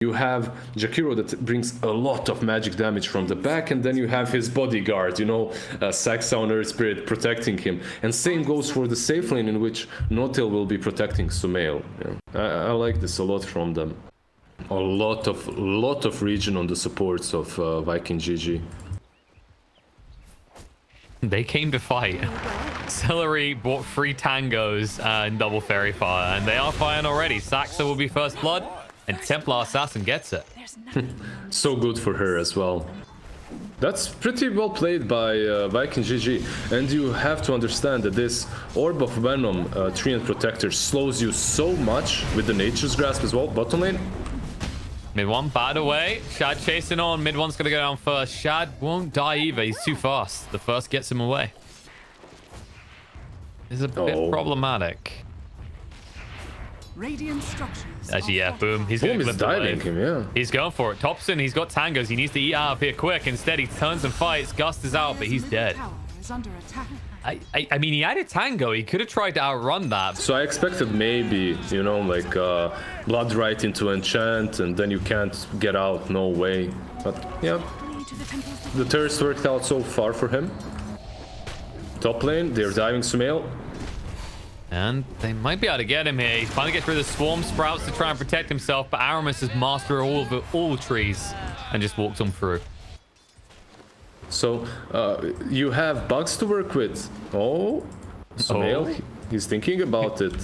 You have Jakiro that brings a lot of magic damage from the back, and then you have his bodyguard, you know, Saxa on Earth Spirit protecting him. And same goes for the safe lane, in which Notail will be protecting Sumail. Yeah. I like this a lot from them. A lot of region on the supports of Viking GG. They came to fight. Celery bought 3 tangos and double fairy fire, and they are firing already. Saxa will be first blood, and Templar Assassin gets it. So good for her as well. That's pretty well played by Viking GG. And you have to understand that this Orb of Venom, Treant Protector, slows you so much with the Nature's Grasp as well. Bottom lane. Mid one, bat away. Shad chasing on. Mid one's gonna go down first. Shad won't die either. He's too fast. The first gets him away. This is a bit problematic. Radiant structures. Actually, yeah, boom. He's diving him, yeah. He's going for it. Thompson, he's got tangos. He needs to eat out of here quick. Instead, he turns and fights. Gust is out, but he's dead. I mean, he had a tango. He could have tried to outrun that. So I expected maybe, you know, like blood right into enchant, and then you can't get out. No way. But yeah, the thirst worked out so far for him. Top lane, they're diving Sumail. And they might be able to get him here. He's finally get through the swarm sprouts to try and protect himself, but Aramis has mastered all the trees and just walked them through. So you have bugs to work with. Oh, Sumail, he's thinking about it.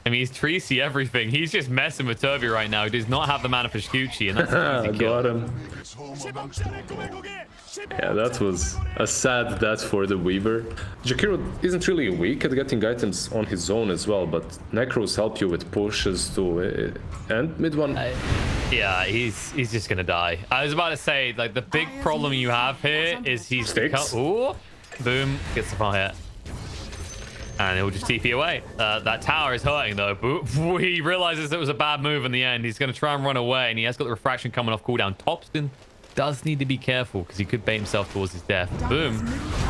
I mean, he's tree see everything. He's just messing with Turvy right now. He does not have the mana for Scucci, and that's an easy kill. Got him. Yeah, that was a sad death for the Weaver. Jakiro isn't really weak at getting items on his own as well, but Necros help you with pushes too. And mid one. Yeah, he's just gonna die. I was about to say, like, the big problem you have here is he's ooh, boom, gets the fire. And he'll just TP away. That tower is hurting though. He realizes it was a bad move in the end. He's going to try and run away, and he has got the refraction coming off cooldown. Topston does need to be careful because he could bait himself towards his death. Boom.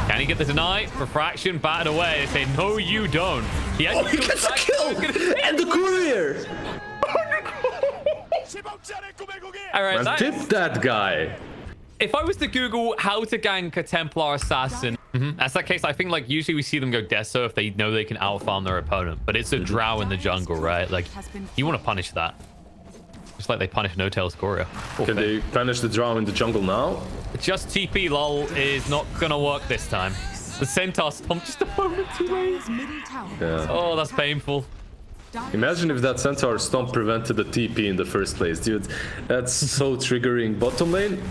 Can he get the deny? Refraction batted away. They say, no, you don't. He has he gets a kill! And the courier! All right, tip that guy. If I was to Google how to gank a Templar Assassin, that's that case. I think, like, usually we see them go Deso if they know they can outfarm their opponent, but it's a drow in the jungle, right? Like, you want to punish that. Just like they punish No-Tail's Courier. Can they punish the drow in the jungle now? Just TP, lol, is not gonna work this time. The Centaur Stomp just a moment too late. Yeah. Oh, that's painful. Imagine if that Centaur Stomp prevented the TP in the first place, dude. That's so triggering. Bottom lane.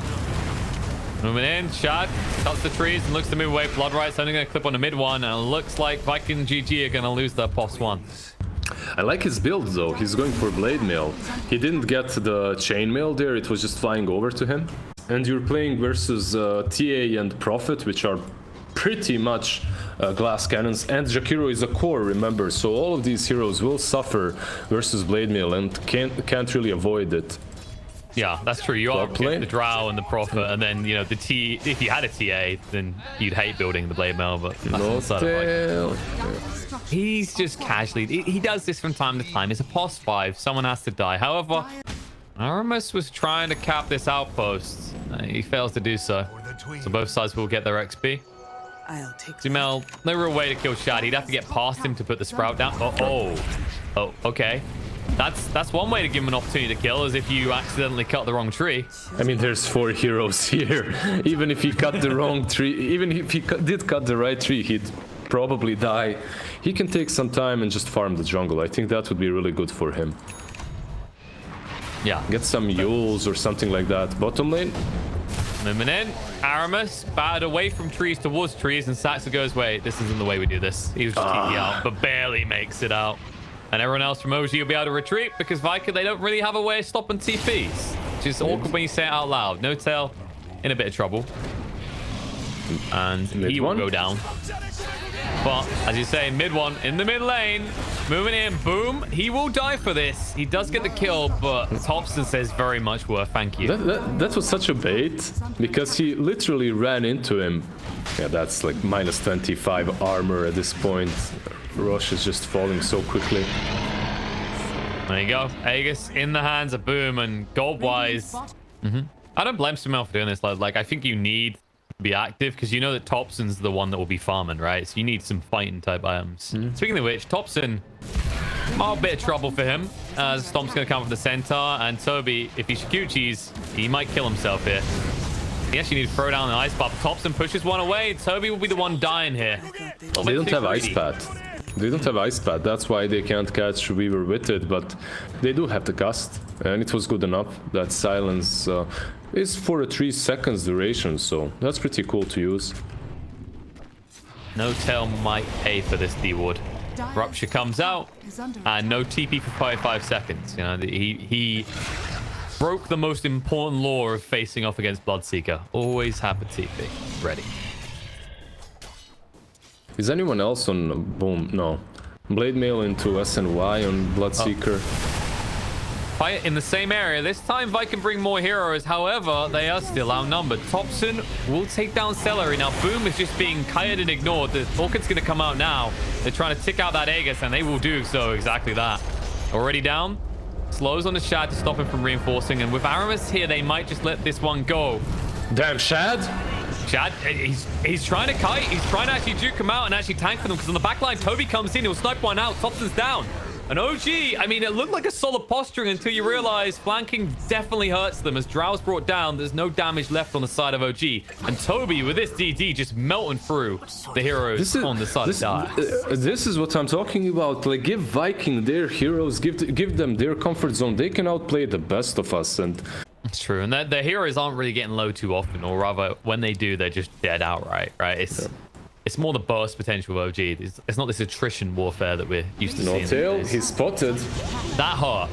Moving in, Shad cuts the trees and looks to move away. Blood Right's only going to clip on the mid one, and it looks like Viking GG are going to lose their POS 1. I like his build though. He's going for Blade Mail. He didn't get the Chain Mail there, it was just flying over to him. And you're playing versus TA and Prophet, which are pretty much glass cannons, and Jakiro is a core, remember, so all of these heroes will suffer versus Blade Mail and can't really avoid it. Yeah, that's true. You are getting the Drow and the Prophet, and then, you know, the T. If you had a TA, then you'd hate building the Blade Mail, but that's he's just casually. He does this from time to time. It's a POS 5. Someone has to die. However, Aramis was trying to cap this outpost. He fails to do so. So both sides will get their XP. Sumail, no real way to kill Shad. He'd have to get past him to put the sprout down. Oh, okay. That's one way to give him an opportunity to kill, is if you accidentally cut the wrong tree. I mean, there's 4 heroes here. Even if he cut the wrong tree, even if he did cut the right tree, he'd probably die. He can take some time and just farm the jungle. I think that would be really good for him. Yeah. Get some Yules or something like that. Bottom lane. Moving in. Aramis batted away from trees towards trees, and Saxa goes, wait, this isn't the way we do this. He was just TP out, but barely makes it out. And everyone else from OG will be able to retreat because Viking, they don't really have a way of stopping TPs. Which is awkward when you say it out loud. No-Tail in a bit of trouble. And he will go down. But, as you say, mid one in the mid lane. Moving in, boom. He will die for this. He does get the kill, but Thompson says very much worth. Thank you. That was such a bait because he literally ran into him. Yeah, that's like minus 25 armor at this point. Rosh is just falling so quickly. There you go. Aegis in the hands of Boom, and gold-wise, I don't blame Sumail for doing this. Like, I think you need to be active because you know that Thompson's the one that will be farming, right? So you need some fighting type items. Speaking of which, Thompson, a bit of trouble for him. Stomp's going to come from the center, and Toby, if he Shikuchis, he might kill himself here. He actually needs to throw down the ice pad. Thompson pushes one away. Toby will be the one dying here. They don't have ice pad. They don't have ice pad. That's why they can't catch Weaver with it, but they do have the cast, and it was good enough. That silence is for a 3 seconds duration, so that's pretty cool to use. No tail might pay for this D-Ward. Rupture comes out, and no TP for 5 seconds. You know, he broke the most important law of facing off against Bloodseeker. Always have a TP ready. Is anyone else on Boom? No. Blade Mail into SNY on Bloodseeker. Fight in the same area. This time Vi can bring more heroes. However, they are still outnumbered. Thompson will take down Celery. Now Boom is just being kited and ignored. The Orchid's going to come out now. They're trying to tick out that Aegis, and they will do so exactly that. Already down. Slows on the Shad to stop him from reinforcing. And with Aramis here, they might just let this one go. Damn, Shad! Shad, he's trying to kite. He's trying to actually juke him out and actually tank for them, because on the back line, Toby comes in. He'll snipe one out. Thompson's down. An OG, I mean, it looked like a solid posturing until you realize flanking definitely hurts them. As Drow's brought down, there's no damage left on the side of OG. And Toby, with this DD, just melting through the heroes on the side of Dark. This is what I'm talking about. Like, give Viking their heroes, give them their comfort zone. They can outplay the best of us. And it's true. And the heroes aren't really getting low too often, or rather, when they do, they're just dead outright, right? It's more the burst potential of OG. It's not this attrition warfare that we're used to seeing. No tail, he's spotted. That hurt.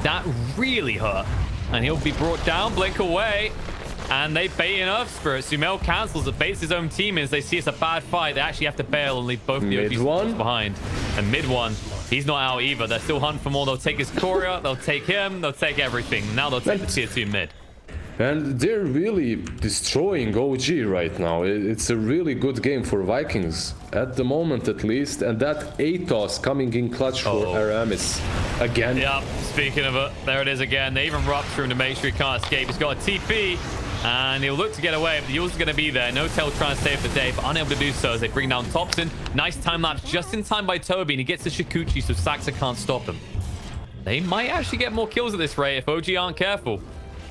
That really hurt. And he'll be brought down, blink away. And they bait in Earth Spirit. Sumail cancels it, baits his own team in. As they see it's a bad fight, they actually have to bail and leave both the OGs behind. And mid one, he's not out either. They're still hunting for more. They'll take his courier, they'll take him, they'll take everything. Now they'll take the tier 2 mid. And they're really destroying OG right now. It's a really good game for Vikings, at the moment at least. And that Atos coming in clutch for Aramis again. Yep, speaking of it, there it is again. They even rupture him to make sure he can't escape. He's got a TP, and he'll look to get away, but the Yule's going to be there. No tail trying to save the day, but unable to do so as they bring down Thompson. Nice time lapse just in time by Toby, and he gets the Shikuchi, so Saxa can't stop him. They might actually get more kills at this rate if OG aren't careful.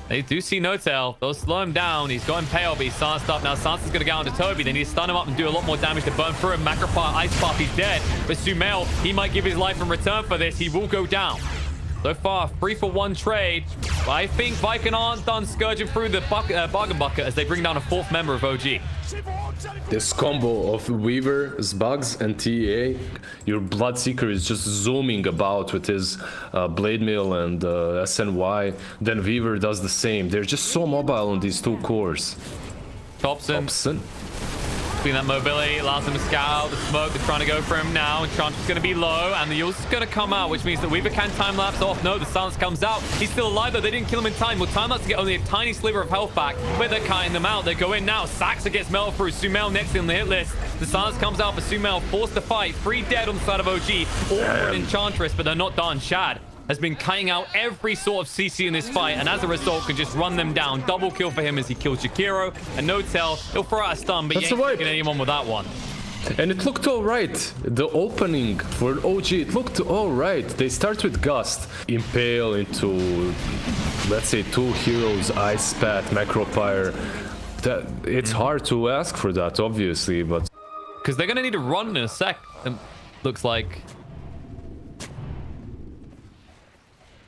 They do see No Tail. They'll slow him down. He's got impaled, but he's sanced up. Now Sansa's going to go onto Toby. They need to stun him up and do a lot more damage to burn through him. Macropar, Ice Pop, he's dead. But Sumail, he might give his life in return for this. He will go down. So far, 3-for-1 trade. But I think Viking aren't done scourging through the bargain bucket as they bring down a 4th member of OG. This combo of Weaver, Zbugs, and TA, your Bloodseeker is just zooming about with his Blade Mail and SNY. Then Weaver does the same. They're just so mobile on these 2 cores. Thompson. Between that mobility, allows him to scout out the smoke. They're trying to go for him now. Trump is going to be low, and the Yule's going to come out, which means that Weaver can time-lapse off. No, the silence comes out. He's still alive, though. They didn't kill him in time. Well, time-lapse to get only a tiny sliver of health back, but they're cutting them out. They go in now. Saxa gets melted through. Sumail next on the hit list. The silence comes out for Sumail, forced to fight. 3 dead on the side of OG. All for an Enchantress, but they're not done. Shad has been cutting out every sort of CC in this fight, and as a result can just run them down. Double kill for him as he kills Shakiro, and No Tail, he'll throw out a stun, but he ain't taking anyone with that one. And it looked alright. The opening for OG, it looked alright. They start with Gust, impale into, let's say, 2 heroes, Ice Spat, Macropire. It's hard to ask for that, obviously, but because they're gonna need to run in a sec. Looks like.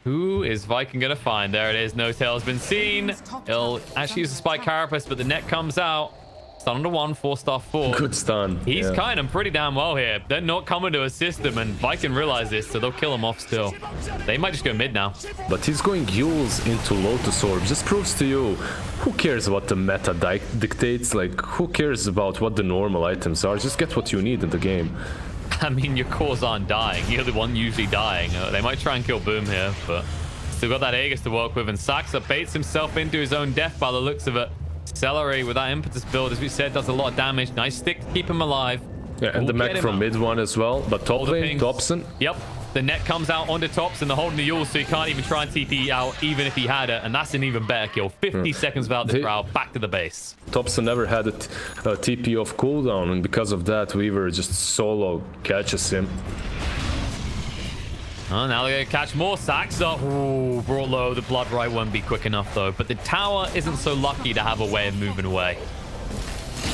Who is Viking gonna find? There it is. No Tail has been seen. He'll actually use the Spike Carapace, but the net comes out. Stun under 1, 4-star 4. Good stun. He's kind of pretty damn well here. They're not coming to assist him, and Viking realize this, so they'll kill him off still. They might just go mid now. But he's going Yules into Lotus Orb. Just proves to you, who cares what the meta dictates? Like, who cares about what the normal items are? Just get what you need in the game. I mean, your cores aren't dying. You're the one usually dying. They might try and kill Boom here, but still got that Aegis to work with. And Saxa baits himself into his own death by the looks of it. Celery with that impetus build, as we said, does a lot of damage. Nice stick to keep him alive. Yeah, and the mech from mid one as well. But top lane, Thompson. Yep. The net comes out onto Tops and they're holding the Yule, so he can't even try and TP out even if he had it. And that's an even better kill. 50 seconds without the crowd, back to the base. Thompson never had a TP off cooldown, and because of that, Weaver just solo catches him. Oh, now they're going to catch more. Sacks up. Ooh, brought low. The Blood Right won't be quick enough, though. But the tower isn't so lucky to have a way of moving away.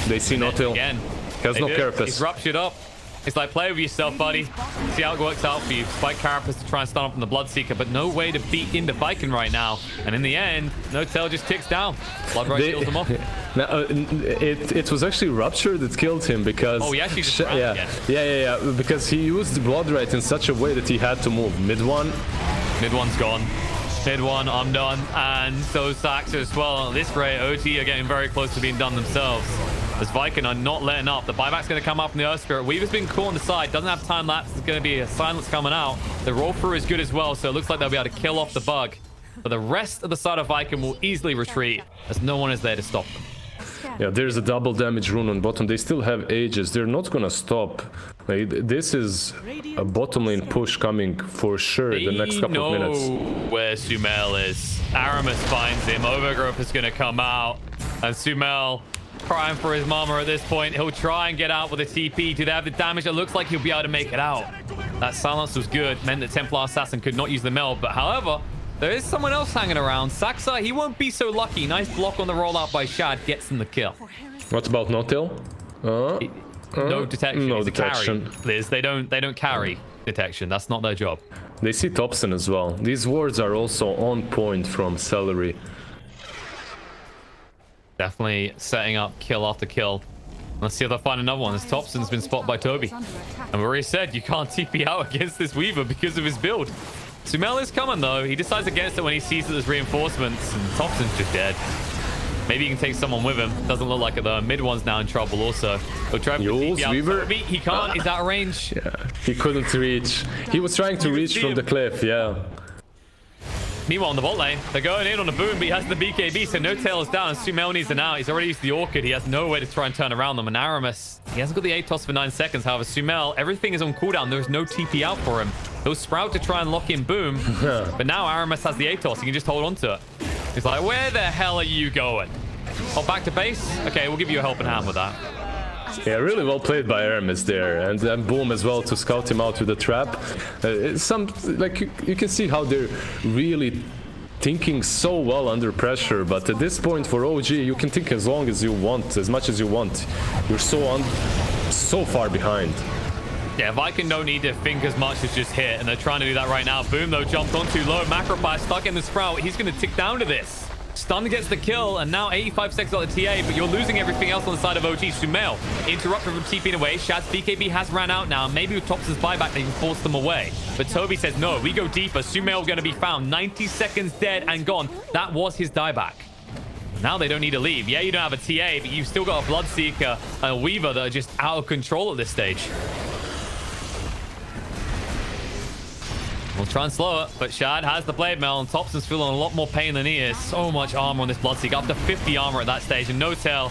They see Notil. Again. Has no carapace. He's ruptured up. It's like, play with yourself, buddy. See how it works out for you. Spike carapace to try and stun up from the Bloodseeker, but no way to beat into Viking right now. And in the end, Notel just ticks down. Blood Right kills him off. Now, it was actually Rupture that killed him because... Oh, he actually just ran again. Yeah. Because he used the Blood Right in such a way that he had to move. Mid one. Mid one's gone. Mid one, I'm done. And so Sax as well. At this rate, OT are getting very close to being done themselves. As Viking are not letting up. The buyback's going to come out from the Earth Spirit. Weaver's been caught on the side. Doesn't have time lapse. There's going to be a silence coming out. The roll through is good as well, so it looks like they'll be able to kill off the bug. But the rest of the side of Viking will easily retreat as no one is there to stop them. Yeah, there's a double damage rune on bottom. They still have Aegis. They're not going to stop. Like, this is a bottom lane push coming for sure the next couple of minutes. They know where Sumail is. Aramis finds him. Overgrowth is going to come out. And Sumail... crying for his mama at this point. He'll try and get out with a TP. Do they have the damage? It looks like he'll be able to make it out. That silence was good. Meant that Templar Assassin could not use the meld. But however, there is someone else hanging around. Saxa, he won't be so lucky. Nice block on the rollout by Shad. Gets him the kill. What about Notil? No detection. No He's detection. A carry. Liz, they don't carry detection. That's not their job. They see Thompson as well. These wards are also on point from Celery. Definitely setting up kill after kill. Let's see if they'll find another one. This Thompson's been spotted by Toby. And we already said you can't TP out against this Weaver because of his build. Sumail is coming though. He decides against it when he sees that there's reinforcements and Thompson's just dead. Maybe he can take someone with him. Doesn't look like it though. Mid one's now in trouble also. He'll try to TP out Weaver. Toby. He can't. He's out of range. Yeah, he couldn't reach. He was trying to reach from the cliff, yeah. Meanwhile, on the bot lane, they're going in on a boom, but he has the BKB, so no tail is down. Sumail needs an out. He's already used the Orchid. He has no way to try and turn around them. And Aramis, he hasn't got the Atos for 9 seconds. However, Sumail, everything is on cooldown. There's no TP out for him. He'll Sprout to try and lock in boom. But now Aramis has the Atos. He can just hold on to it. He's like, where the hell are you going? Oh, back to base? Okay, we'll give you a helping hand with that. Yeah, really well played by Aramis there, and then Boom as well to scout him out with the trap. You can see how they're really thinking so well under pressure, but at this point for OG you can think as long as you want, as much as you want. You're so far behind. Yeah, Viking don't need to think as much as just hit, and they're trying to do that right now. Boom though jumped on too low. Macropie stuck in the Sprout. He's going to tick down to this. Stun gets the kill, and now 85 seconds on the TA, but you're losing everything else on the side of OG. Sumail interrupted from TPing away. Shad's BKB has ran out now. Maybe with Thompson's buyback, they can force them away. But Toby says, no, we go deeper. Sumail going to be found. 90 seconds dead and gone. That was his dieback. Now they don't need to leave. Yeah, you don't have a TA, but you've still got a Bloodseeker and a Weaver that are just out of control at this stage. We'll try and slow it, but Shad has the Blade Mail, and Thompson's feeling a lot more pain than he is. So much armor on this Bloodseeker, up to 50 armor at that stage, and no tail.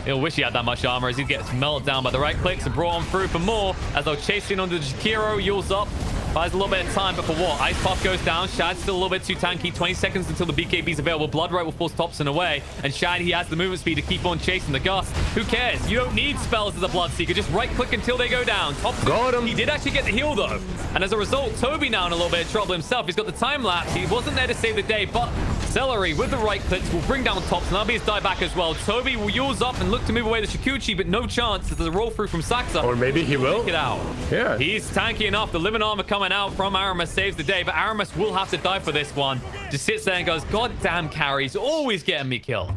He'll wish he had that much armor as he gets melted down by the right clicks and brought on through for more as they'll chase in onto the Jakiro. Yule's up. Buys a little bit of time, but for what? Ice Puff goes down. Shad's still a little bit too tanky. 20 seconds until the BKB's available. Blood Right will force Thompson away. And Shad, he has the movement speed to keep on chasing the Gust. Who cares? You don't need spells as a Bloodseeker. Just right-click until they go down. Thompson, got him. He did actually get the heal, though. And as a result, Toby now in a little bit of trouble himself. He's got the time lapse. He wasn't there to save the day, but Celery with the right clicks will bring down Thompson. That'll be his dieback as well. Toby will use up and look to move away the Shikuchi, but no chance. There's a roll through from Saxa. Or maybe he will. Take it out. Yeah. He's tanky enough. The limit armor coming out from Aramis saves the day, but Aramis will have to die for this one. Just sits there and goes, God damn, carries always getting me killed.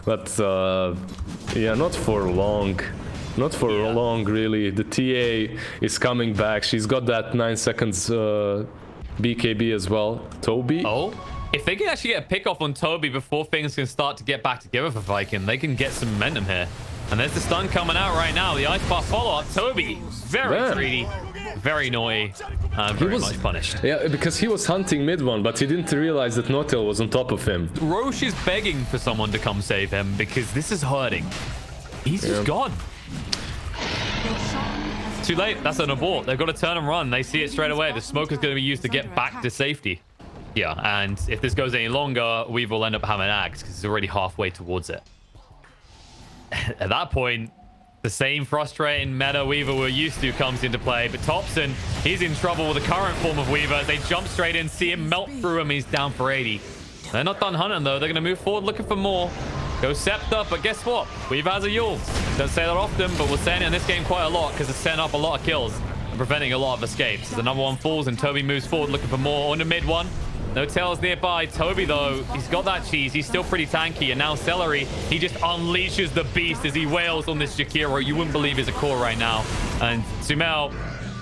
But yeah, not for long. Not for long, really. The TA is coming back. She's got that 9 seconds BKB as well. Toby. Oh, if they can actually get a pick off on Toby before things can start to get back together for Viking, they can get some momentum here. And there's the stun coming out right now. The Ice Bar follow-up. Toby, very greedy, very naughty, very much punished. Yeah, because he was hunting mid one, but he didn't realize that Notil was on top of him. Roche is begging for someone to come save him because this is hurting. He's just gone. too late. That's an abort. They've got to turn and run. They see it straight away. The smoke is going to be used to get back to safety. Yeah, and if this goes any longer, Weaver will end up having Ags because he's already halfway towards it. At that point, the same frustrating meta Weaver we're used to comes into play, but Thompson, he's in trouble with the current form of Weaver. They jump straight in, see him melt through him, he's down for 80. They're not done hunting, though. They're going to move forward looking for more. Go Scepter, but guess what? Weaver has a Yules. Don't say that often, but we're saying it in this game quite a lot because it's setting up a lot of kills and preventing a lot of escapes. The number one falls, and Toby moves forward looking for more on the mid one. No tails nearby. Toby, though, he's got that cheese. He's still pretty tanky. And now Celery, he just unleashes the beast as he wails on this Jakiro. You wouldn't believe he's a core right now. And Sumail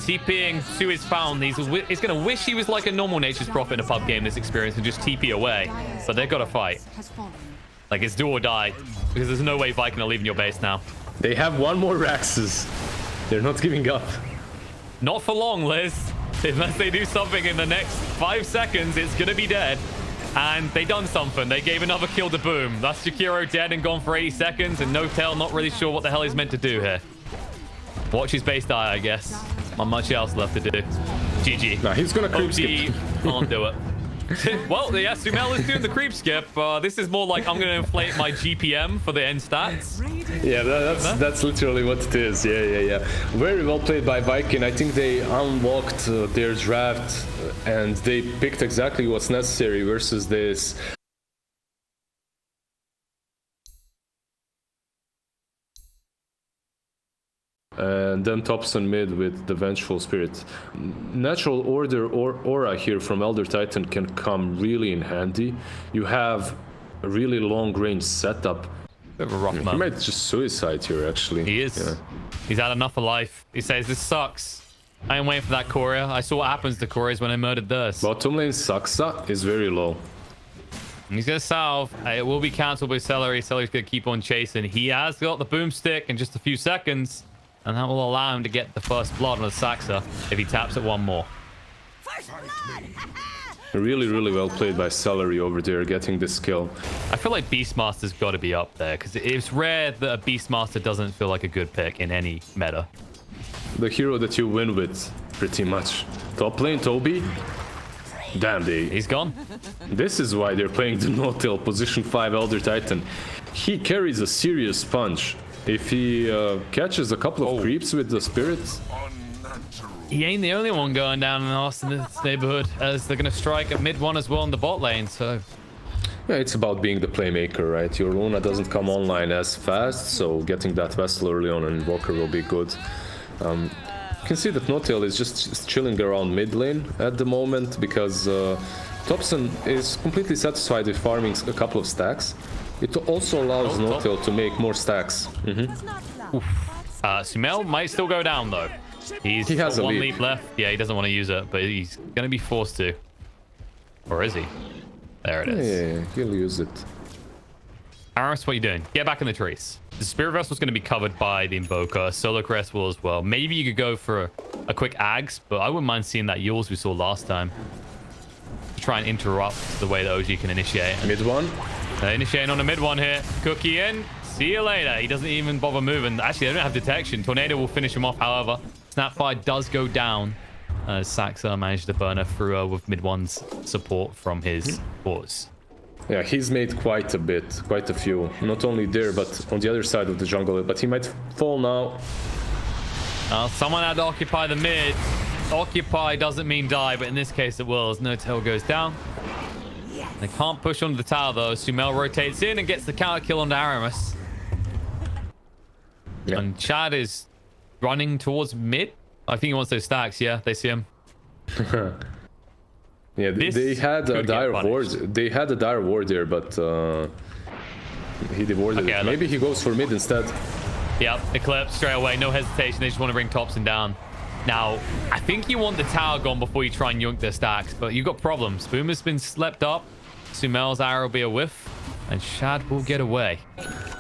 TPing to his found. He's going to wish he was like a normal Nature's Prophet in a pub game this experience and just TP away. But they've got to fight. Like, it's do or die. Because there's no way Viking are leaving your base now. They have one more Raxus. They're not giving up. Not for long, Liz. Unless they do something in the next 5 seconds, it's going to be dead. And they done something. They gave another kill to Boom. That's Jakiro dead and gone for 80 seconds. And No Tail not really sure what the hell he's meant to do here. Watch his base die, I guess. Not much else left to do. GG. Nah, he's going to creep skip. Can't do it. Well, yeah, Sumail is doing the creep skip. This is more like I'm going to inflate my GPM for the end stats. Yeah, that's literally what it is. Yeah. Very well played by Viking. I think they unlocked their draft and they picked exactly what's necessary versus this. And then Thompson mid with the Vengeful Spirit. Natural Order or Aura here from Elder Titan can come really in handy. You have a really long range setup. Bit of a rough He moment. might just suicide here, actually. He is. Yeah. He's had enough of life. He says, this sucks. I ain't waiting for that Courier. I saw what happens to Couriers when I murdered theirs. Bottom lane Saksa is very low. He's going to salve. It will be cancelled by Celery. Celery's going to keep on chasing. He has got the boomstick in just a few seconds. And that will allow him to get the first blood on the Saxa if he taps it one more. Really well played by Celery over there, getting this kill. I feel like Beastmaster's got to be up there, because it's rare that a Beastmaster doesn't feel like a good pick in any meta. The hero that you win with, pretty much. Top lane, Toby. Damn, he's gone. This is why they're playing the no-tail position 5 Elder Titan. He carries a serious punch. If he catches a couple of creeps with the spirits. He ain't the only one going down in this neighborhood, as they're going to strike at mid one as well in the bot lane, so... Yeah, it's about being the playmaker, right? Your Luna doesn't come online as fast, so getting that Vestal early on and Invoker will be good. You can see that No-Tail is just chilling around mid lane at the moment, because Thompson is completely satisfied with farming a couple of stacks. It also allows No-Tail to make more stacks. Sumail might still go down, though. He has one leap left. Yeah, he doesn't want to use it, but he's going to be forced to. Or is he? There it is. Yeah, he'll use it. Aris, what are you doing? Get back in the trees. The Spirit Vessel's going to be covered by the Invoker. Solar Crest will as well. Maybe you could go for a quick Ags, but I wouldn't mind seeing that Yules we saw last time. To try and interrupt the way that OG can initiate. Mid one. Initiating on the mid one here. Cookie in. See you later. He doesn't even bother moving. Actually, they don't have detection. Tornado will finish him off, however. Snapfire does go down. Saxa managed to burn her through with mid one's support from his force. Yeah, he's made quite a few. Not only there, but on the other side of the jungle. But he might fall now. Someone had to occupy the mid. Occupy doesn't mean die, but in this case it will, as No-Tail goes down. They can't push onto the tower, though. Sumail rotates in and gets the counter kill onto Aramis. Yeah. And Chad is running towards mid. I think he wants those stacks. Yeah, they see him. Yeah, they had a dire ward. They had a dire ward there, but he dewarded it. Maybe he goes for mid instead. Yep, Eclipse straight away. No hesitation. They just want to bring Thompson down. Now, I think you want the tower gone before you try and yoink their stacks, but you've got problems. Boom has been slept up. Sumail's arrow will be a whiff, and Shad will get away.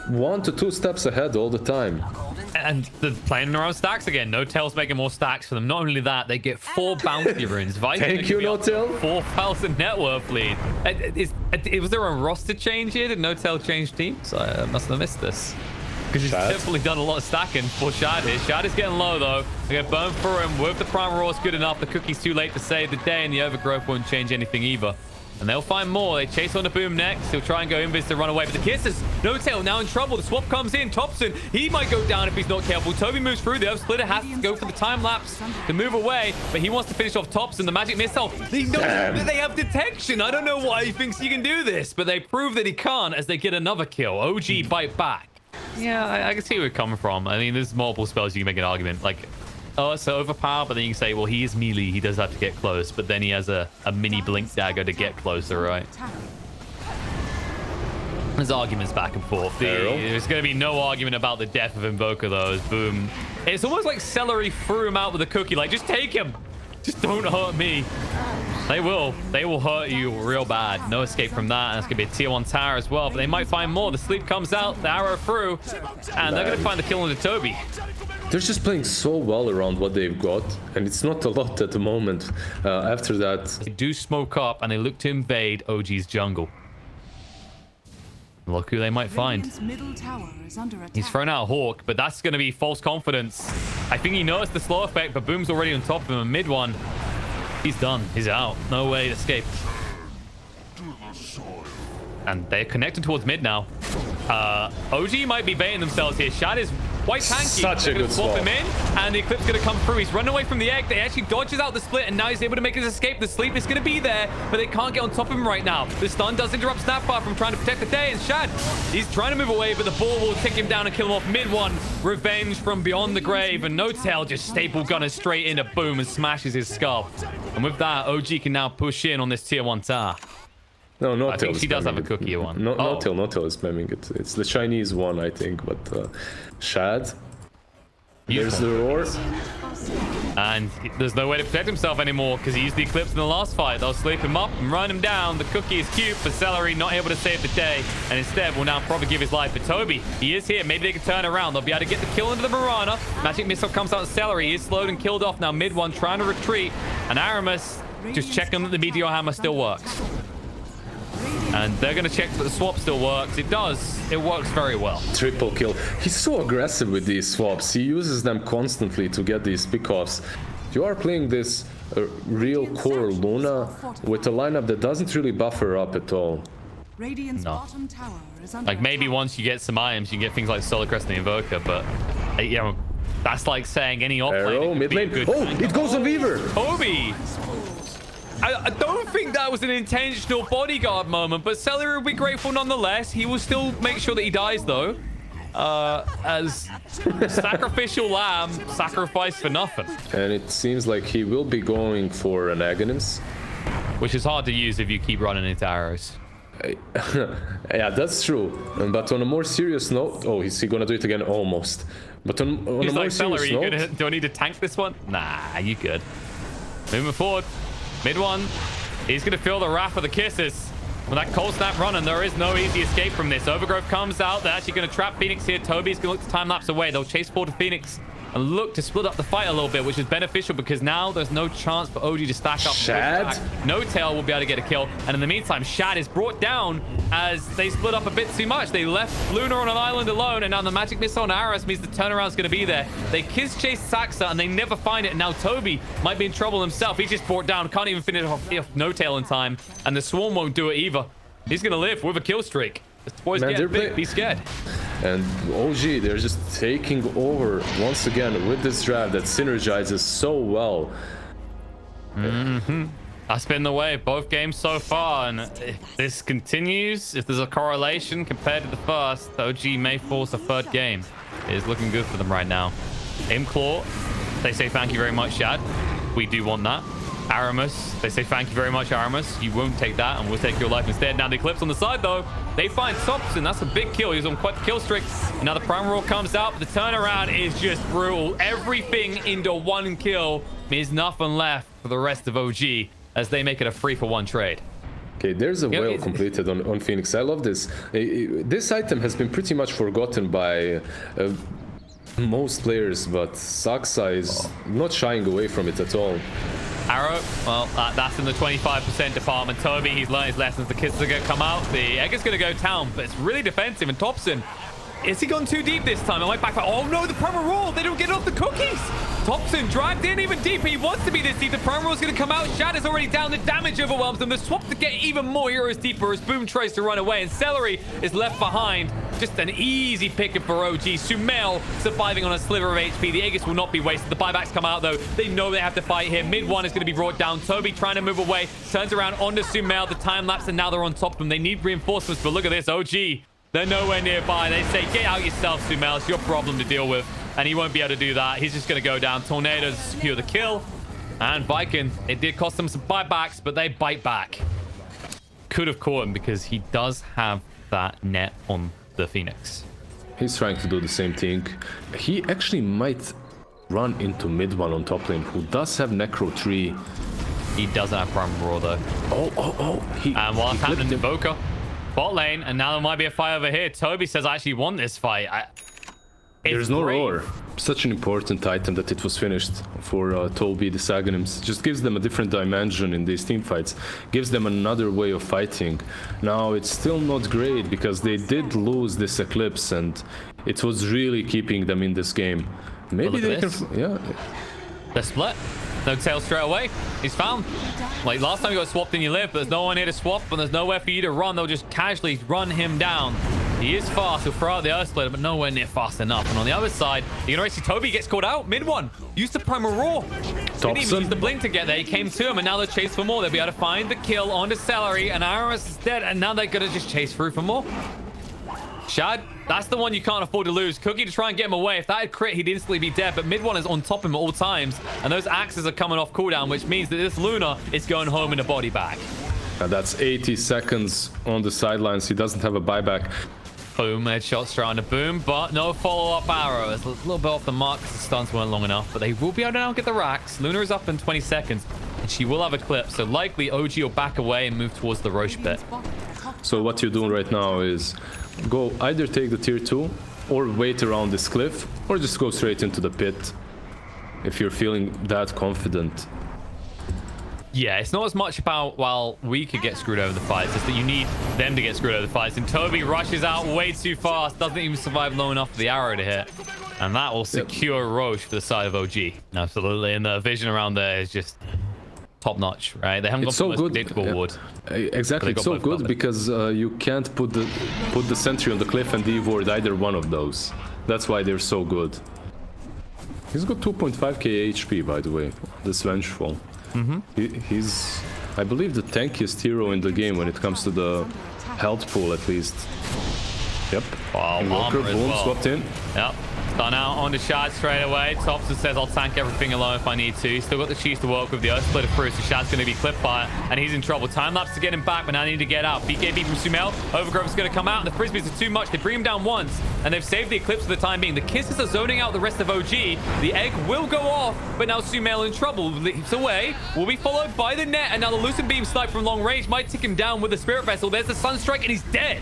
1 to 2 steps ahead all the time. And they're playing around stacks again. No-Tail's making more stacks for them. Not only that, they get 4 bounty runes. Thank you, No-Tail. 4,000 net worth lead. Was there a roster change here? Did No-Tail change teams? I must have missed this. Because he's definitely done a lot of stacking for Shad here. Shad is getting low, though. They're going to burn through him with the Prime Raw. It's good enough. The cookie's too late to save the day, and the Overgrowth won't change anything either. And they'll find more. They chase on the boom next. He'll try and go invis to run away. But the Kisses, no tail, now in trouble. The swap comes in. Thompson, he might go down if he's not careful. Toby moves through there. Splitter has to go for the time lapse to move away. But he wants to finish off Thompson. The magic missile. They know that they have detection. I don't know why he thinks he can do this. But they prove that he can't as they get another kill. OG bite back. Yeah, I can see where it's coming from. I mean, there's multiple spells you can make an argument. Like, oh, it's so overpowered, but then you can say, well, he is melee. He does have to get close, but then he has a mini blink dagger to get closer, right? There's arguments back and forth. There's going to be no argument about the death of Invoker, though. As boom. It's almost like Celery threw him out with a cookie. Like, just take him. Just don't hurt me. They will. They will hurt you real bad. No escape from that. And it's going to be a tier 1 tower as well, but they might find more. The sleep comes out, the arrow through, and they're going to find the kill on the Toby. They're just playing so well around what they've got, and it's not a lot at the moment. After that, they do smoke up, and they look to invade OG's jungle. Look who they might find. He's thrown out a Hawk, but that's going to be false confidence. I think he noticed the slow effect, but Boom's already on top of him. A mid one. He's done. He's out. No way to escape. And they're connected towards mid now. OG might be baiting themselves here. Shad is quite tanky. Such a good swap swap. him in, and the Eclipse is going to come through. He's running away from the egg. They actually dodges out the split, and now he's able to make his escape. The sleep is going to be there, but they can't get on top of him right now. The stun does interrupt Snapfire from trying to protect the day, and Shad, he's trying to move away, but the ball will take him down and kill him off mid one. Revenge from beyond the grave, and No Tail just staple gunners straight into Boom and smashes his skull. And with that, OG can now push in on this tier 1 tower. No, No Tail. I think she does have a cookie one. No Tail is spamming it. It's the Chinese one, I think, but Shad. There's the roar. And there's no way to protect himself anymore because he used the Eclipse in the last fight. They'll sleep him up and run him down. The cookie is cute, but Celery not able to save the day, and instead will now probably give his life. But Toby, he is here. Maybe they can turn around. They'll be able to get the kill into the Mirana. Magic Missile comes out. Celery he is slowed and killed off now. Mid one trying to retreat, and Aramis just checking that the Meteor Hammer still works. And they're going to check that the swap still works. It does. It works very well. Triple kill. He's so aggressive with these swaps. He uses them constantly to get these pickoffs. You are playing this real core Luna with a lineup that doesn't really buffer up at all. No. Like maybe once you get some items, you can get things like Solar Crest and the Invoker, but you know, that's like saying any offlane. Mid lane. Oh, it goes on Weaver. Toby. I don't think that was an intentional bodyguard moment, but Celery will be grateful nonetheless. He will still make sure that he dies, though. As sacrificial lamb, sacrificed for nothing. And it seems like he will be going for an Aghanim. Which is hard to use if you keep running into arrows. Yeah, that's true. But on a more serious note... Oh, is he gonna do it again? Almost. But on a more serious note... Do I need to tank this one? Nah, you good. Moving forward. Mid one. He's going to feel the wrath of the Kisses. With that cold snap running, there is no easy escape from this. Overgrowth comes out. They're actually going to trap Phoenix here. Toby's going to look to time lapse away. They'll chase forward to Phoenix and look to split up the fight a little bit, which is beneficial because now there's no chance for OG to stack up. Shad? No Tail will be able to get a kill. And in the meantime, Shad is brought down as they split up a bit too much. They left Luna on an island alone, and now the Magic Missile on Aris means the turnaround's going to be there. They kiss chase Saxa, and they never find it. And now Toby might be in trouble himself. He's just brought down. Can't even finish off No Tail in time. And the Swarm won't do it either. He's going to live with a kill streak. The boys get big. Be scared. And OG, they're just taking over once again with this draft that synergizes so well. That's been the way both games so far, and if this continues, if there's a correlation compared to the first, OG may force a third game. It is looking good for them right now. Aim Claw, they say thank you very much, Shad. We do want that. Aramis, they say thank you very much, Aramis. You won't take that, and we'll take your life instead. Now the Eclipse on the side, though. They find Thompson. That's a big kill. He's on quite the kill streak. And now the Prime Roar comes out, but the turnaround is just brutal. Everything into one kill means nothing left for the rest of OG as they make it a 3-for-1 trade. Okay, there's a whale completed on Phoenix. I love this. This item has been pretty much forgotten by most players, but Saxa is not shying away from it at all. Arrow, well, that's in the 25% department. Toby, he's learned his lessons. The kids are going to come out. The egg is going to go down, but it's really defensive. And Thompson, Is he gone too deep this time? Am I back? Oh no, the promo roll. They don't get off the cookies. Thompson dragged in even deeper. He wants to be this deep. The promo roll is going to come out. Shad is already down. The damage overwhelms them. The swap to get even more heroes deeper as Boom tries to run away. And Celery is left behind. Just an easy pickup for OG. Sumail surviving on a sliver of HP. The Aegis will not be wasted. The buybacks come out though. They know they have to fight here. Mid one is going to be brought down. Toby trying to move away. Turns around onto Sumail. The time lapse and now they're on top of them. They need reinforcements, but look at this. OG. They're nowhere nearby. They say, get out yourself, Sumail. It's your problem to deal with. And he won't be able to do that. He's just going to go down. Tornadoes secure the kill. And Viking, it did cost them some buybacks, but they bite back. Could have caught him because he does have that net on the Phoenix. He's trying to do the same thing. He actually might run into mid one on top lane, who does have Necro 3. He doesn't have Prime Roar, though. Oh. And what's happening to Invoker? Bot lane, and now there might be a fight over here. Toby says, I actually want this fight. There's no roar. Such an important item that it was finished for Toby, the Sagonims. Just gives them a different dimension in these team fights. Gives them another way of fighting. Now, it's still not great because they did lose this Eclipse and it was really keeping them in this game. Maybe they can... Yeah. They're split. No tail straight away. He's found. Like last time you got swapped and you live, but there's no one here to swap and there's nowhere for you to run. They'll just casually run him down. He is fast. He'll throw out the Earth Splitter, but nowhere near fast enough. And on the other side, you can already see Toby gets caught out. Mid one. Used the Primal Roar. Didn't even use the blink to get there. He came to him and now they'll chase for more. They'll be able to find the kill onto Celery and Aramis is dead. And now they're going to just chase through for more. Shad, that's the one you can't afford to lose. Cookie to try and get him away. If that had crit, he'd instantly be dead. But mid one is on top of him at all times. And those axes are coming off cooldown, which means that this Luna is going home in a body bag. That's 80 seconds on the sidelines. He doesn't have a buyback. Boom, headshot straight on the Boom, but no follow-up arrow. It's a little bit off the mark because the stuns weren't long enough. But they will be able to now get the racks. Luna is up in 20 seconds. And she will have a clip. So likely OG will back away and move towards the Roche pit. So what you're doing right now is go either take the tier 2 or wait around this cliff or just go straight into the pit if you're feeling that confident. Yeah, it's not as much about, well, we could get screwed over the fights. It's that you need them to get screwed over the fights. And Toby rushes out way too fast. Doesn't even survive long enough for the arrow to hit. And that will secure Roche for the side of OG. Absolutely. And the vision around there is just top notch, right? They haven't got the most predictable wood. Exactly, it's so good because you can't put the sentry on the cliff and devoid either one of those. That's why they're so good. He's got 2.5k HP, by the way, this Vengeful. He's, I believe, the tankiest hero in the game when it comes to the health pool, at least. Yep. Wow, Walker, boom, well. swapped in. Yep. Done out on the Shad straight away. Thompson says, I'll tank everything alone if I need to. He's still got the cheese to work with. The Earth Splitter through, so Shad's going to be clipped by it, and he's in trouble. Time lapse to get him back, but now they need to get out. BKB from Sumail. Overgrowth is going to come out, and the Frisbees are too much. They bring him down once, and they've saved the Eclipse for the time being. The Kisses are zoning out the rest of OG. The egg will go off, but now Sumail in trouble. Leaps away. Will be followed by the net, and now the Lucent Beam snipe from long range might take him down with the Spirit Vessel. There's the Sunstrike, and he's dead.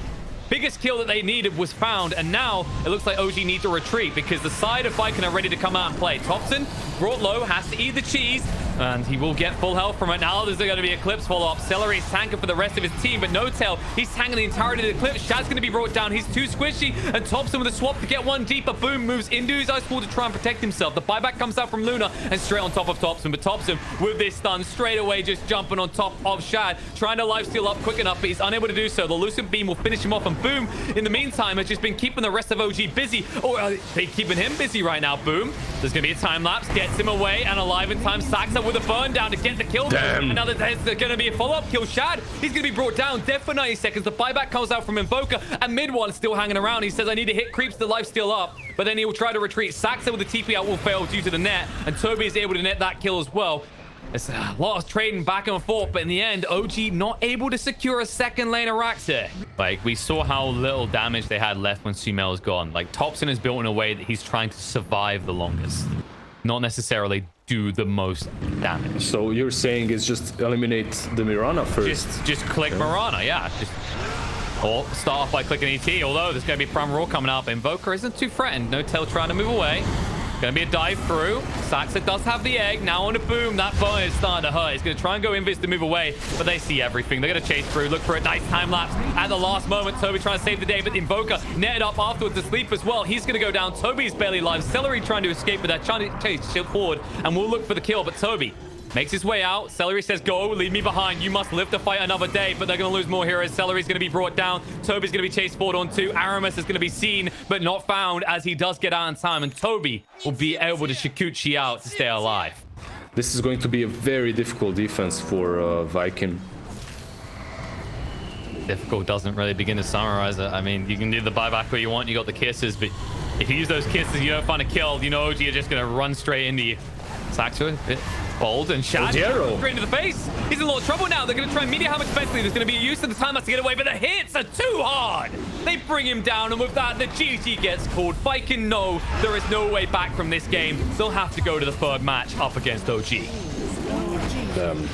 Biggest kill that they needed was found, and now it looks like OG needs to retreat because the side of Viking are ready to come out and play. Thompson, brought low, has to eat the cheese, and he will get full health from it. Now there's going to be Eclipse follow-up. Celery is tanking for the rest of his team, but no tail. He's tanking the entirety of the Eclipse. Shad's going to be brought down. He's too squishy, and Thompson with a swap to get one deeper. Boom moves into his ice wall to try and protect himself. The buyback comes out from Luna and straight on top of Thompson, but Thompson with this stun straight away just jumping on top of Shad, trying to lifesteal up quick enough, but he's unable to do so. The Lucent Beam will finish him off, and Boom, in the meantime, has just been keeping the rest of OG busy. Or are they keeping him busy right now? Boom. There's going to be a time lapse. Gets him away and alive in time. Saxa with a burn down to get the kill. Damn. And now there's going to be a follow-up kill. Shad, he's going to be brought down. Dead for 90 seconds. The buyback comes out from Invoker, and mid one still hanging around. He says, I need to hit creeps to lifesteal up, but then he will try to retreat. Saxa with the TP out will fail due to the net, and Toby is able to net that kill as well. It's a lot of trading back and forth, but in the end, OG not able to secure a second lane of racks here. Like, we saw how little damage they had left when Sumail was gone. Like, Thompson is built in a way that he's trying to survive the longest, not necessarily do the most damage. So you're saying is just eliminate the Mirana first? Just click Mirana, yeah. Or start off by clicking ET, although there's going to be Prime Roar coming up. Invoker isn't too threatened. No tail trying to move away. Gonna be a dive through. Saxa does have the egg. Now on a boom. That button is starting to hurt. He's gonna try and go invis to move away, but they see everything. They're gonna chase through. Look for a nice time lapse at the last moment. Toby trying to save the day, but the Invoker netted up afterwards to sleep as well. He's gonna go down. Toby's barely alive. Celery trying to escape, but they're trying to chase forward, and we'll look for the kill. But Toby makes his way out. Celery says, go, leave me behind. You must live to fight another day, but they're going to lose more heroes. Celery's going to be brought down. Toby's going to be chased forward on 2. Aramis is going to be seen, but not found as he does get out in time, and Toby will be able to Shikuchi out to stay alive. This is going to be a very difficult defense for Viking. Difficult doesn't really begin to summarize it. I mean, you can do the buyback where you want. You got the kisses, but if you use those kisses, you don't find a kill. You know OG are just going to run straight into you. Saxo, a bit bold, and Shad straight into the face. He's in a lot of trouble now. They're going to try and meet him expensive. There's going to be a use of the time to get away, but the hits are too hard. They bring him down, and with that, the GG gets called. Viking know there is no way back from this game. They'll have to go to the third match up against OG. Damn.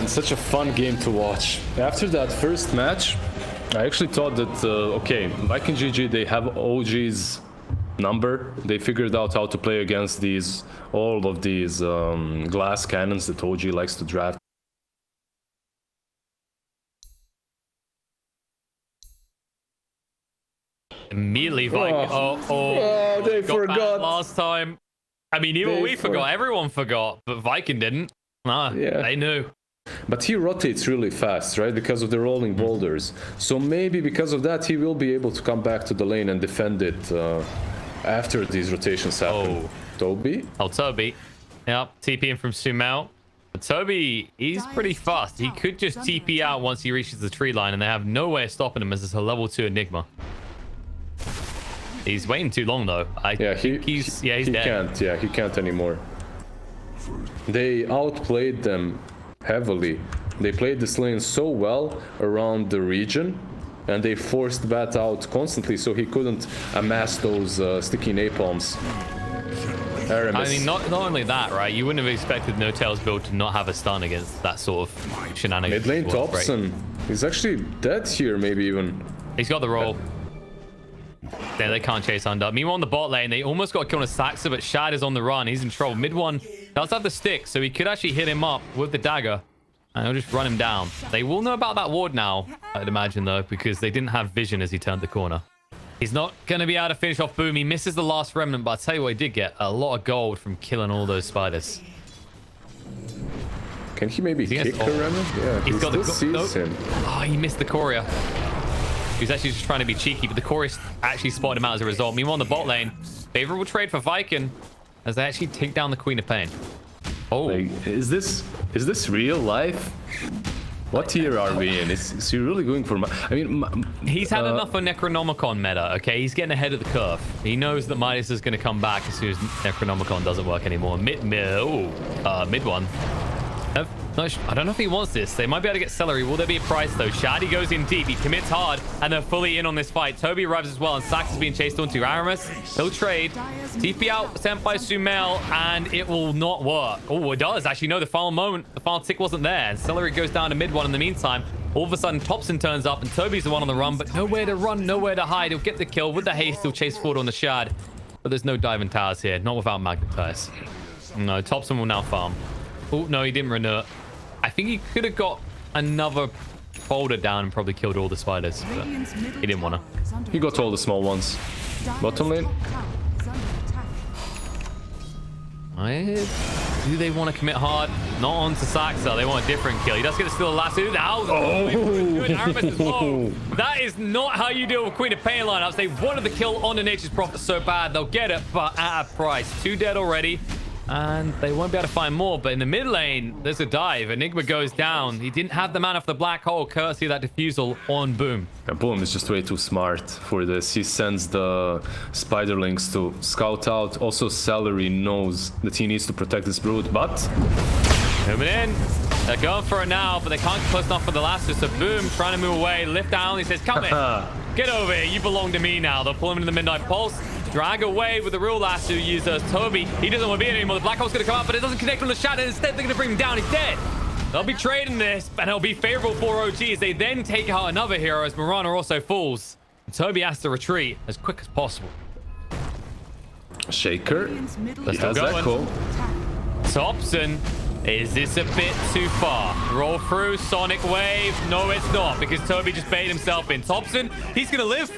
Such a fun game to watch. After that first match, I actually thought that, okay, Viking GG, they have OG's number. They figured out how to play against all of these glass cannons that OG likes to draft. Immediately, Viking. They forgot last time. I mean, even we forgot. Everyone forgot, but Viking didn't. They knew. But he rotates really fast, right? Because of the rolling boulders. So maybe because of that, he will be able to come back to the lane and defend it after these rotations happen. Toby? Toby. Yep, TPing from Sumail. But Toby, he's pretty fast. He could just TP out once he reaches the tree line, and they have no way of stopping him as it's a level 2 Enigma. He's waiting too long, though. He's dead. He can't anymore. They outplayed them heavily. They played this lane so well around the region, and they forced Bat out constantly, so he couldn't amass those sticky napalms. Aramis. I mean, not only that, right? You wouldn't have expected No Tail's build to not have a stun against that sort of shenanigans. Mid lane Thompson. He's actually dead here, maybe even. He's got the roll. Yeah, they can't chase under. Meanwhile, on the bot lane, they almost got a kill on a Saxa, but Shad is on the run. He's in trouble. Mid one does have the stick, so he could actually hit him up with the dagger, and he'll just run him down. They will know about that ward now, I'd imagine, though, because they didn't have vision as he turned the corner. He's not going to be able to finish off Boom. He misses the last remnant, but I'll tell you what, he did get a lot of gold from killing all those spiders. Can he maybe kick the remnant? Yeah, he's got sees him. Oh, he missed the courier. He was actually just trying to be cheeky, but the chorus actually spotted him out as a result. Meanwhile, on the bot lane, favorable trade for Viking as they actually take down the Queen of Pain. Oh, like, is this real life? What tier are we in? Is he really going for? I mean, he's had enough of Necronomicon meta. Okay, he's getting ahead of the curve. He knows that Midas is going to come back as soon as Necronomicon doesn't work anymore. Mid one. I don't know if he wants this. They might be able to get Celery. Will there be a price, though? Shadi goes in deep. He commits hard, and they're fully in on this fight. Toby arrives as well, and Sax is being chased onto Aramis. He'll trade. TP out sent by Sumail, and it will not work. Oh, it does. Actually, no, the final moment, the final tick wasn't there. And Celery goes down to mid one in the meantime. All of a sudden, Thompson turns up, and Toby's the one on the run, but nowhere to run, nowhere to hide. He'll get the kill with the haste. He'll chase forward on the Shad. But there's no diving towers here, not without Magnetize. No, Thompson will now farm. Oh, no, he didn't renew it. I think he could have got another boulder down and probably killed all the spiders, but he didn't want to. He got all the small ones. Bottom lane. Do they want to commit hard? Not on to Saxa. They want a different kill. He does get to steal the last two. That is not how you deal with Queen of Pain lineups. They wanted the kill on the Nature's Prophet so bad. They'll get it, but at a price. 2 dead already. And they won't be able to find more. But in the mid lane, there's a dive. Enigma goes down. He didn't have the mana for the black hole, courtesy of that defusal on Boom. And Boom is just way too smart for this. He sends the spiderlings to scout out. Also, Celery knows that he needs to protect this brood, but... Moving in. They're going for it now, but they can't get close enough for the last. So Boom trying to move away. Lift down. He says, come in. Get over here. You belong to me now. They'll pull him into the Midnight Pulse. Drag away with the real lasso user, Toby. He doesn't want to be in anymore. The Black Hole's going to come out, but it doesn't connect on the Shadow. Instead, they're going to bring him down. He's dead. They'll be trading this, and it'll be favorable for OG as they then take out another hero as Mirana also falls. And Toby has to retreat as quick as possible. Shaker. They're He still has going. Echo. Thompson, is this a bit too far? Roll through, Sonic Wave. No, it's not, because Toby just baited himself in. Thompson, he's going to live.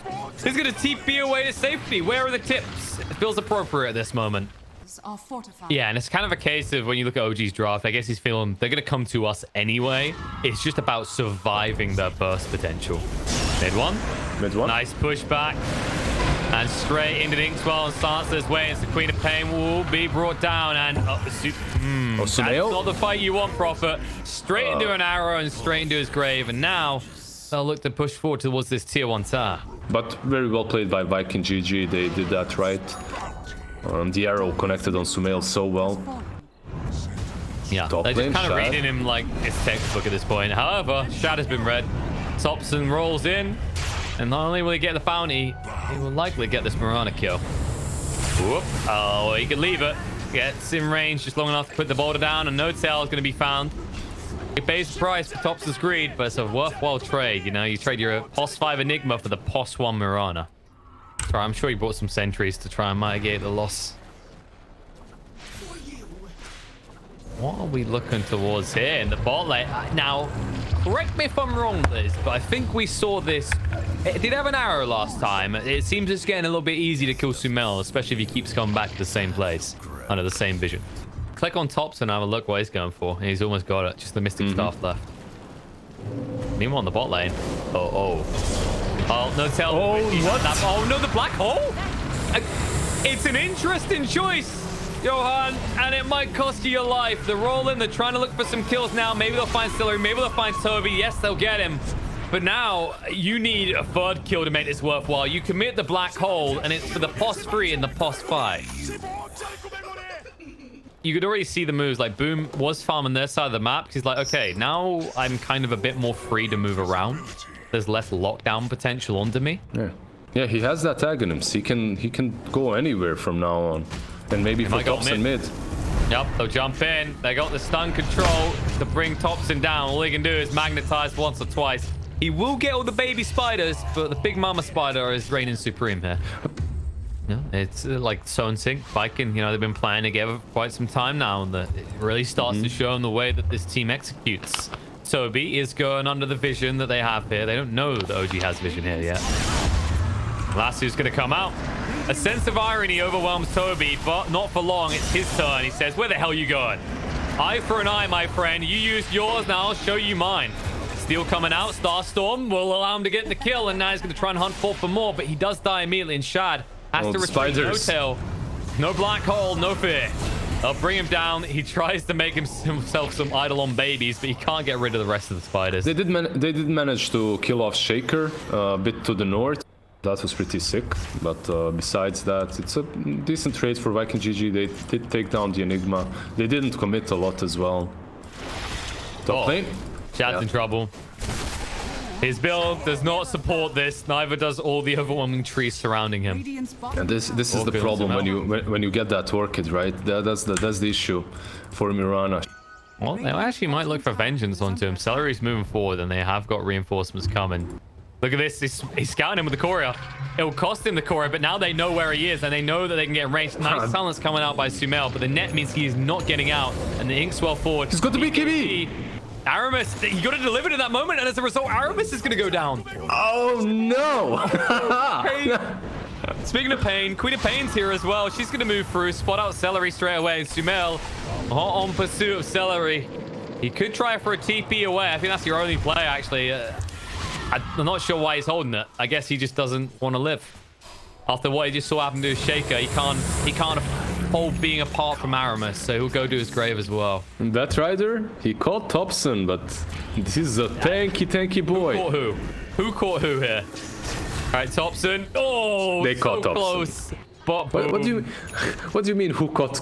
He's going to TP away to safety. Where are the tips? It feels appropriate at this moment. Yeah, and it's kind of a case of when you look at OG's draft, I guess he's feeling they're going to come to us anyway. It's just about surviving their burst potential. Mid one. Mid one. Nice pushback. And straight into the Inkswell and starts this way. It's the Queen of Pain will be brought down. And that's not the fight you want, Prophet. Straight into an arrow and straight into his grave. And now they'll look to push forward towards this tier 1 tower. But very well played by Viking GG. They did that right. The arrow connected on Sumail so well. Yeah, Top they're just lane, kind of Shad. reading him like it's textbook at this point. However, Shad has been read. Thompson rolls in. And not only will he get the bounty, he will likely get this Mirana kill. Whoop. Oh, he could leave it. Gets in range just long enough to put the boulder down, and no tail is going to be found. He pays the price for Thompson's greed, but it's a worthwhile trade. You know, you trade your POS 5 Enigma for the POS 1 Mirana. Sorry, I'm sure he brought some sentries to try and mitigate the loss. What are we looking towards here in the bot lane? Now, correct me if I'm wrong, Liz, but I think we saw this. It did have an arrow last time. It seems it's getting a little bit easy to kill Sumail, especially if he keeps coming back to the same place under the same vision. Click on Tops and have a look what he's going for. He's almost got it. Just the Mystic Staff left. Meanwhile, on the bot lane. Oh, no tell. Oh, what? Oh, no, the black hole? It's an interesting choice, Johan, and it might cost you your life. They're rolling. They're trying to look for some kills now. Maybe they'll find Celery. Maybe they'll find Toby. Yes, they'll get him. But now you need a third kill to make this worthwhile. You commit the black hole, and it's for the POS 3 and the POS 5. You could already see the moves. Like, Boom was farming their side of the map. He's like, okay, now I'm kind of a bit more free to move around. There's less lockdown potential under me. Yeah, he has that tag in him. So he can go anywhere from now on. And maybe for Thompson mid. Yep, they'll jump in. They got the stun control to bring Thompson down. All he can do is magnetize once or twice. He will get all the baby spiders, but the big mama spider is reigning supreme here. Yeah, it's like So and Sync, Viking, you know, they've been playing together for quite some time now, and it really starts to show in the way that this team executes. Toby is going under the vision that they have here. They don't know that OG has vision here yet. Lassu's going to come out. A sense of irony overwhelms Toby, but not for long. It's his turn. He says, where the hell are you going? Eye for an eye, my friend. You used yours, now I'll show you mine. Steel coming out. Starstorm will allow him to get the kill, and now he's going to try and hunt for more, but he does die immediately, and Shad has to retreat. No tail, no black hole, no fear. They'll bring him down. He tries to make himself some Eidolon babies, but he can't get rid of the rest of the spiders. They did manage to kill off Shaker a bit to the north. That was pretty sick, but besides that, it's a decent trade for Viking GG. They did take down the Enigma. They didn't commit a lot as well. Top lane. Shad's in trouble. His build does not support this. Neither does all the overwhelming trees surrounding him. And this is the problem when you get that Orchid, right? That's the issue for Mirana. Well, they actually might look for vengeance onto him. Celery's moving forward, and they have got reinforcements coming. Look at this. He's scouting him with the courier. It will cost him the courier, but now they know where he is, and they know that they can get ranged. Nice silence coming out by Sumail, but the net means he is not getting out, and the Inkswell forward. He's got the BKB! Aramis, he got it delivered in that moment, and as a result, Aramis is going to go down. Oh, no! Speaking of pain, Queen of Pain's here as well. She's going to move through, spot out Celery straight away, and Sumail hot on pursuit of Celery. He could try for a TP away. I think that's your only play, actually. I'm not sure why he's holding it. I guess he just doesn't want to live. After what he just saw happen to his Shaker, he can't afford being apart from Aramis, so he'll go to his grave as well. That rider, he caught Thompson, but this is a tanky boy. Who caught who? Who caught who here? All right, Thompson. Oh, they caught Thompson. Close. But what do you mean who caught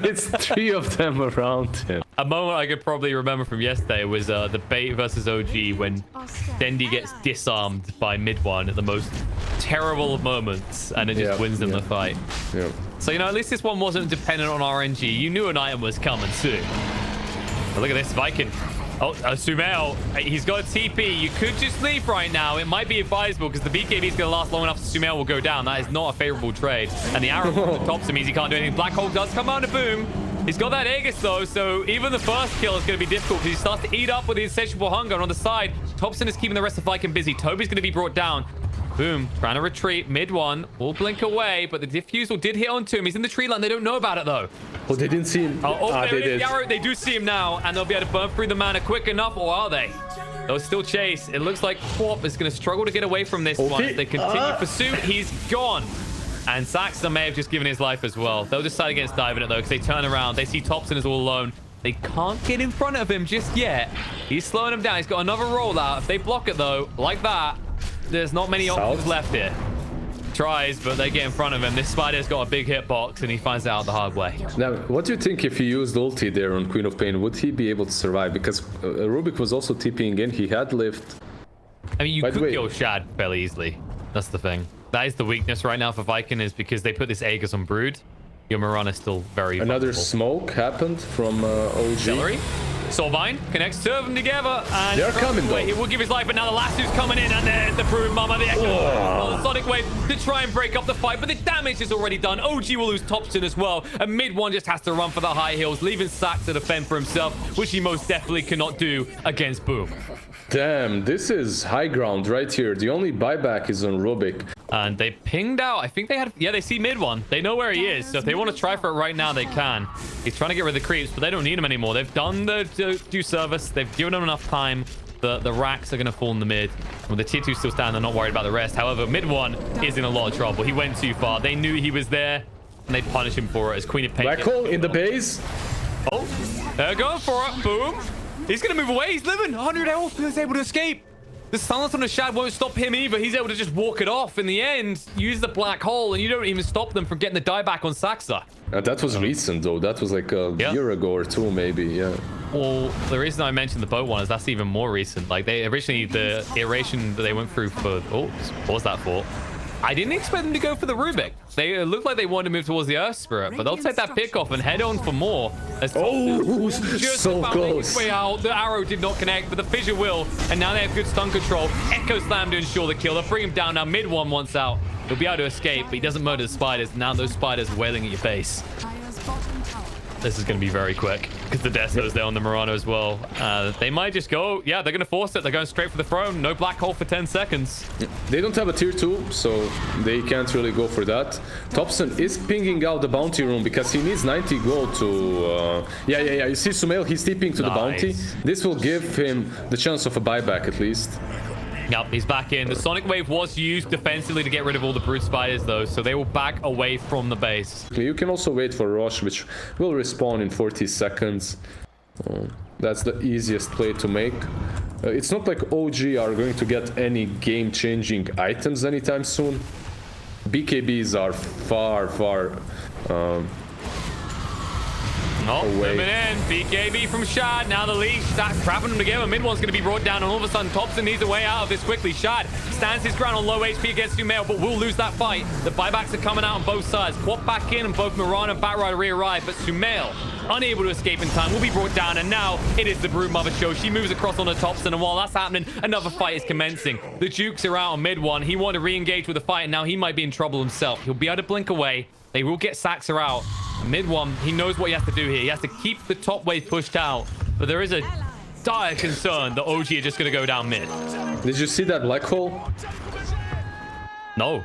it's 3 of them around him? A moment I could probably remember from yesterday was the Bait versus OG when Dendi gets disarmed by mid one at the most terrible of moments, and it just wins them the fight. So, you know, at least this one wasn't dependent on RNG. You knew an item was coming soon. But look at this Viking. Oh, Sumail, he's got a TP. You could just leave right now. It might be advisable because the BKB is going to last long enough so Sumail will go down. That is not a favorable trade. And the arrow from the Thompson means he can't do anything. Black Hole does come out to boom. He's got that Aegis though, so even the first kill is going to be difficult because he starts to eat up with the insatiable hunger. And on the side, Thompson is keeping the rest of Viking busy. Toby's going to be brought down. Boom, trying to retreat. Mid one, will blink away, but the diffusal did hit onto him. He's in the tree line. They don't know about it though. Oh, they didn't see him. They did. The arrow. They do see him now, and they'll be able to burn through the mana quick enough, or are they? They'll still chase. It looks like Quap is going to struggle to get away from this one. If they continue pursuit, he's gone. And Saxon may have just given his life as well. They'll decide against diving it though, because they turn around. They see Thompson is all alone. They can't get in front of him just yet. He's slowing him down. He's got another rollout. If they block it though, like that, there's not many options left here. Tries, but they get in front of him. This spider's got a big hitbox, and he finds out the hard way. Now, what do you think if he used ulti there on Queen of Pain? Would he be able to survive? Because Rubik was also TPing in. He had lift. I mean, you could kill Shad fairly easily. That's the thing. That is the weakness right now for Viking, is because they put this Aegis on Brood. Your Mirana is still very Another vulnerable. Smoke happened from OG. Celery. Soulvine connects two of them together, and they're coming though. He will give his life, but now the last who's coming in, and there's the Brood Mama, the Echo, the Sonic Wave to try and break up the fight, but the damage is already done. OG will lose Thompson as well, and mid one just has to run for the high heels, leaving Sax to defend for himself, which he most definitely cannot do against Boom. Damn, this is high ground right here. The only buyback is on Rubik. And they pinged out. I think they had... Yeah, they see mid one. They know where he is. So if they want to try for it right now, they can. He's trying to get rid of the creeps, but they don't need him anymore. They've done the due service. They've given him enough time. The racks are going to fall in the mid. With the tier 2 still standing, they're not worried about the rest. However, mid one is in a lot of trouble. He went too far. They knew he was there, and they punish him for it as Queen of Pain. Black Hole in the base. Oh, they're going for it. Boom. He's going to move away. He's living. 100 health. He's able to escape. The silence on the Shad won't stop him either. He's able to just walk it off. In the end, use the black hole, and you don't even stop them from getting the dieback on Saxa. That was recent, though. That was like a year ago or two, maybe. Yeah. Well, the reason I mentioned the boat one is that's even more recent. Like, they originally, the iteration that they went through for... Oh, what was that for? I didn't expect them to go for the Rubik. They looked like they wanted to move towards the Earth Spirit, but they'll take that pick off and head on for more. As just so close. Way out. The arrow did not connect, but the fissure will. And now they have good stun control. Echo Slam to ensure the kill. They'll bring him down now. Mid one wants out. He'll be able to escape, but he doesn't murder the spiders. Now those spiders are wailing at your face. This is going to be very quick because the Desto's there on the Murano as well. They might just go. Yeah, they're going to force it. They're going straight for the throne. No black hole for 10 seconds. They don't have a tier 2, so they can't really go for that. Thompson is pinging out the bounty room because he needs 90 gold to... Yeah. You see Sumail, he's tipping to the bounty. This will give him the chance of a buyback at least. Yep, he's back in. The Sonic Wave was used defensively to get rid of all the Brood Spiders, though, so they will back away from the base. You can also wait for Rush, which will respawn in 40 seconds. That's the easiest play to make. It's not like OG are going to get any game-changing items anytime soon. BKBs are far away. Coming in. BKB from Shad. Now the leash starts trapping them together. Mid one's going to be brought down, and all of a sudden, Thompson needs a way out of this quickly. Shad stands his ground on low HP against Sumail, but will lose that fight. The buybacks are coming out on both sides. Quap back in, and both Mirana and Batrider re-arrive, but Sumail, unable to escape in time, will be brought down, and now it is the Brood Mother show. She moves across on the Thompson, and while that's happening, another fight is commencing. The Jukes are out on mid one. He wanted to re-engage with the fight, and now he might be in trouble himself. He'll be able to blink away. They will get Saxer out. Mid one, he knows what he has to do here. He has to keep the top wave pushed out, but there is a dire concern that OG are just going to go down mid. Did you see that black hole? No.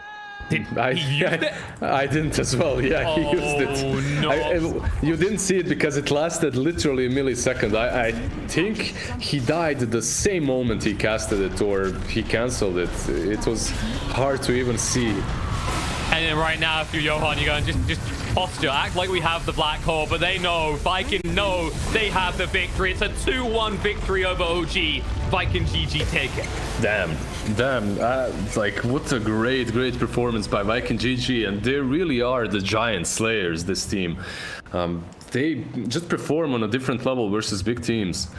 I didn't as well. Yeah, he used it. No. You didn't see it because it lasted literally a millisecond. I think he died the same moment he casted it or he canceled it. It was hard to even see. And then right now, if you're Johan, you're going just posture, act like we have the black hole, but they know, Viking know they have the victory. It's a 2-1 victory over OG. Viking GG take it. Damn. Like, what a great performance by Viking GG, and they really are the giant slayers, this team. They just perform on a different level versus big teams.